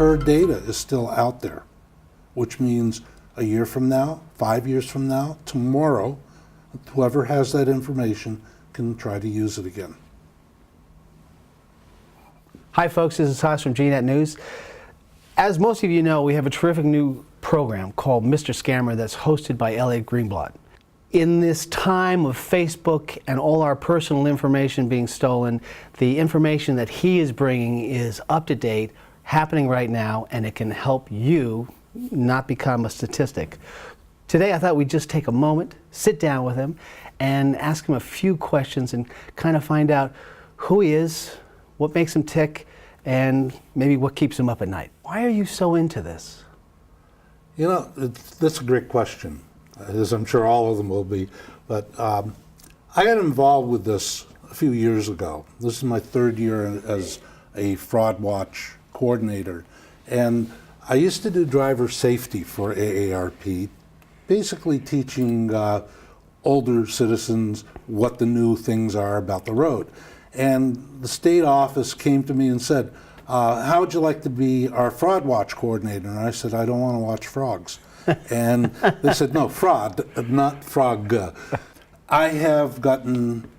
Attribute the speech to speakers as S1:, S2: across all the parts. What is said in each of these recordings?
S1: her data is still out there, which means a year from now, 5 years from now, tomorrow, whoever has that information can try to use it again.
S2: Hi folks, this is Haas from GNet News. As most of you know, we have a terrific new program called Mr. Scammer that's hosted by Elliot Greenblatt. In this time of Facebook and all our personal information being stolen, the information that he is bringing is up to date, happening right now, and it can help you not become a statistic. Today I thought we'd just take a moment, sit down with him, and ask him a few questions and kind of find out who he is, what makes him tick, and maybe what keeps him up at night. Why are you so into this?
S1: You know, that's a great question, as I'm sure all of them will be. But I got involved with this a few years ago. This is my third year as a Fraud Watch coordinator. And I used to do driver safety for AARP, basically teaching older citizens what the new things are about the road. And the state office came to me and said, how would you like to be our Fraud Watch coordinator? And I said, I don't want to watch frogs. And they said, no, fraud, not frog. I have gotten,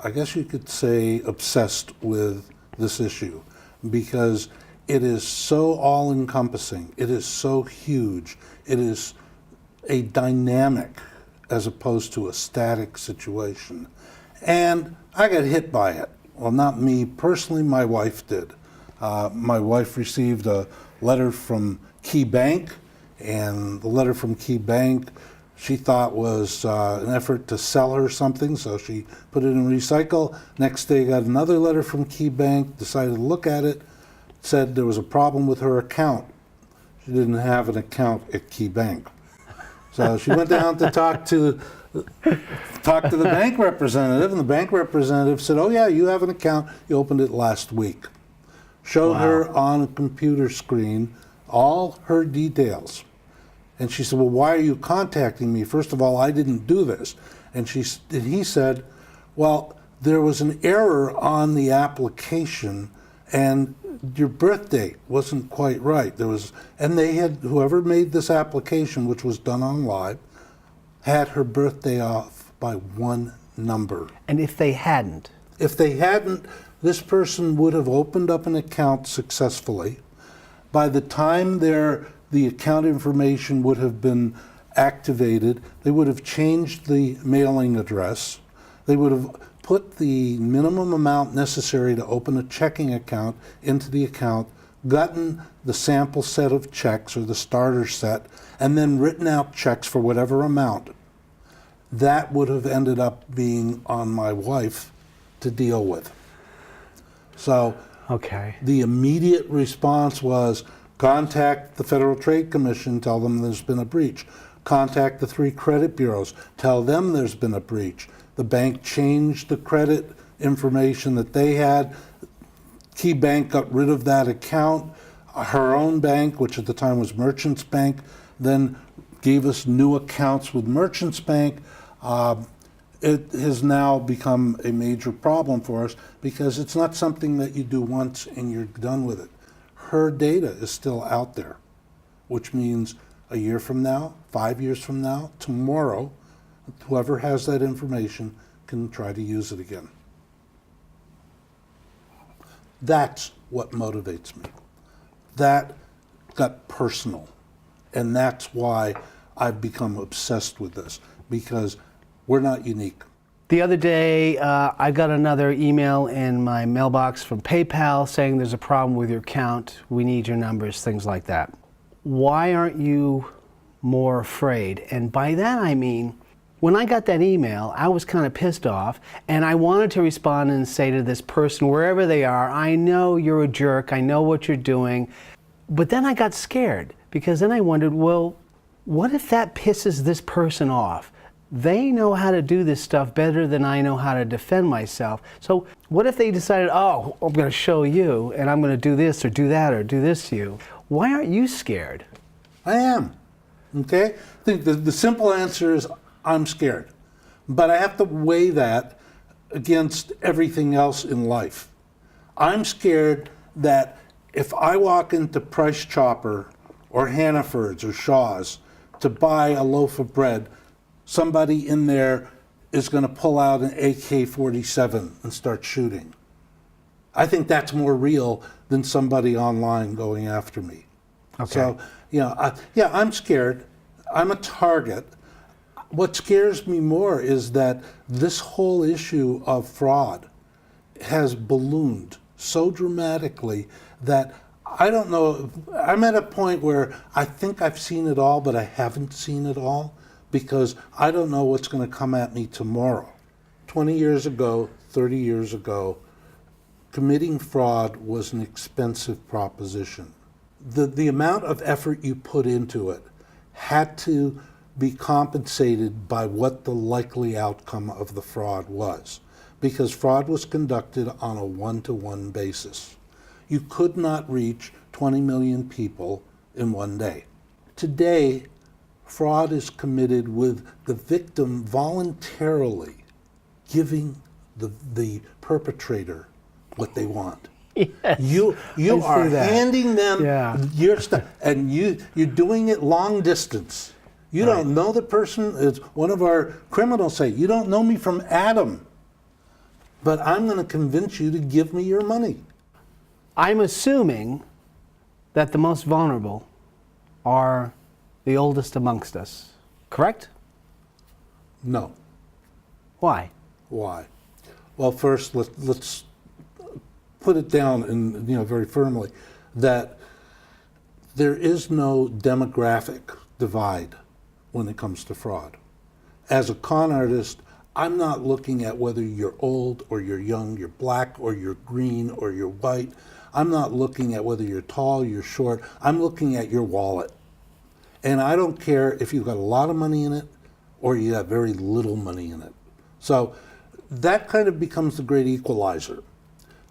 S1: I guess you could say, obsessed with this issue because it is so all-encompassing. It is so huge. It is a dynamic as opposed to a static situation. And I got hit by it. Well, not me personally, my wife did. My wife received a letter from Key Bank, and the letter from Key Bank she thought was an effort to sell her something, so she put it in recycle. Next day got another letter from Key Bank, decided to look at it, said there was a problem with her account. She didn't have an account at Key Bank. So she went down to talk to the bank representative, and the bank representative said, oh yeah, you have an account, you opened it last week. Showed her on a computer screen all her details. And she said, well, why are you contacting me? First of all, I didn't do this. And he said, well, there was an error on the application and your birth date wasn't quite right. And they had, whoever made this application, which was done online, had her birthday off by one number.
S2: And if they hadn't?
S1: If they hadn't, this person would have opened up an account successfully. By the time the account information would have been activated, they would have changed the mailing address. They would have put the minimum amount necessary to open a checking account into the account, gotten the sample set of checks or the starter set, and then written out checks for whatever amount. That would have ended up being on my wife to deal with. So the immediate response was contact the Federal Trade Commission, tell them there's been a breach. Contact the 3 credit bureaus, tell them there's been a breach. The bank changed the credit information that they had. Key Bank got rid of that account. Her own bank, which at the time was Merchants Bank, then gave us new accounts with Merchants Bank. It has now become a major problem for us because it's not something that you do once and you're done with it. Her data is still out there, which means a year from now, 5 years from now, tomorrow, whoever has that information can try to use it again. That's what motivates me. That got personal. And that's why I've become obsessed with this, because we're not unique.
S2: The other day, I got another email in my mailbox from PayPal saying there's a problem with your account, we need your numbers, things like that. Why aren't you more afraid? And by that I mean, when I got that email, I was kind of pissed off, and I wanted to respond and say to this person, wherever they are, I know you're a jerk, I know what you're doing, but then I got scared, because then I wondered, well, what if that pisses this person off? They know how to do this stuff better than I know how to defend myself. So what if they decided, oh, I'm going to show you, and I'm going to do this or do that or do this to you? Why aren't you scared?
S1: I am, okay? I think the simple answer is I'm scared. But I have to weigh that against everything else in life. I'm scared that if I walk into Price Chopper or Hannaford's or Shaw's to buy a loaf of bread, somebody in there is going to pull out an AK-47 and start shooting. I think that's more real than somebody online going after me.
S2: Okay.
S1: So, yeah, I'm scared. I'm a target. What scares me more is that this whole issue of fraud has ballooned so dramatically that I don't know. I'm at a point where I think I've seen it all, but I haven't seen it all because I don't know what's going to come at me tomorrow. 20 years ago, 30 years ago, committing fraud was an expensive proposition. The amount of effort you put into it had to be compensated by what the likely outcome of the fraud was, because fraud was conducted on a one-to-one basis. You could not reach 20 million people in one day. Today, fraud is committed with the victim voluntarily giving the perpetrator what they want.
S2: Yes,
S1: You
S2: I
S1: are
S2: see that.
S1: handing them
S2: Yeah.
S1: your stuff, and you're doing it long distance. You
S2: Right.
S1: don't know the person. As one of our criminals say, you don't know me from Adam, but I'm going to convince you to give me your money.
S2: I'm assuming that the most vulnerable are the oldest amongst us, correct?
S1: No.
S2: Why?
S1: Why? Well, first let's put it down and very firmly that there is no demographic divide when it comes to fraud. As a con artist, I'm not looking at whether you're old or you're young, you're black or you're green or you're white. I'm not looking at whether you're tall, you're short. I'm looking at your wallet. And I don't care if you've got a lot of money in it or you have very little money in it. So that kind of becomes the great equalizer.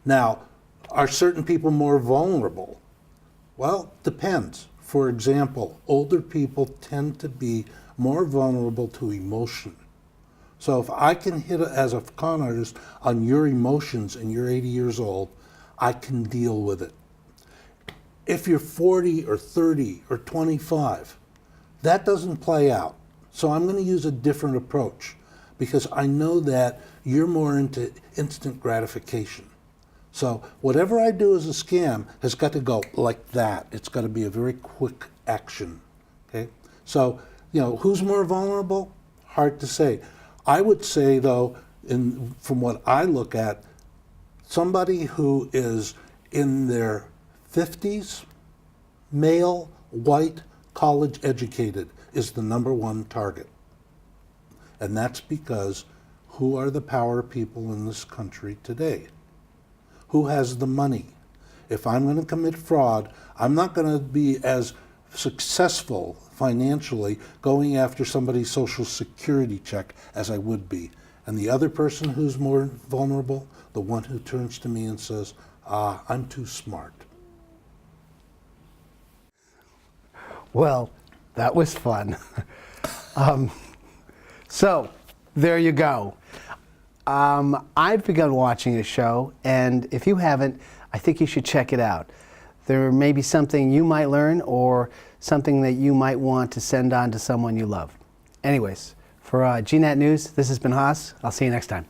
S1: Now, are certain people more vulnerable? Well, depends. For example, older people tend to be more vulnerable to emotion. So if I can hit as a con artist on your emotions and you're 80 years old, I can deal with it. If you're 40 or 30 or 25, that doesn't play out. So I'm going to use a different approach because I know that you're more into instant gratification. So whatever I do as a scam has got to go like that. It's got to be a very quick action. Okay? So, who's more vulnerable? Hard to say. I would say, though, from what I look at, somebody who is in their 50s, male, white, college educated, is the number one target. And that's because who are the power people in this country today? Who has the money? If I'm going to commit fraud, I'm not going to be as successful financially going after somebody's social security check as I would be. And the other person who's more vulnerable, the one who turns to me and says, I'm too smart.
S2: Well, that was fun. So, there you go. I've begun watching a show, and if you haven't, I think you should check it out. There may be something you might learn or something that you might want to send on to someone you love. Anyways, for GNet News, this has been Haas. I'll see you next time.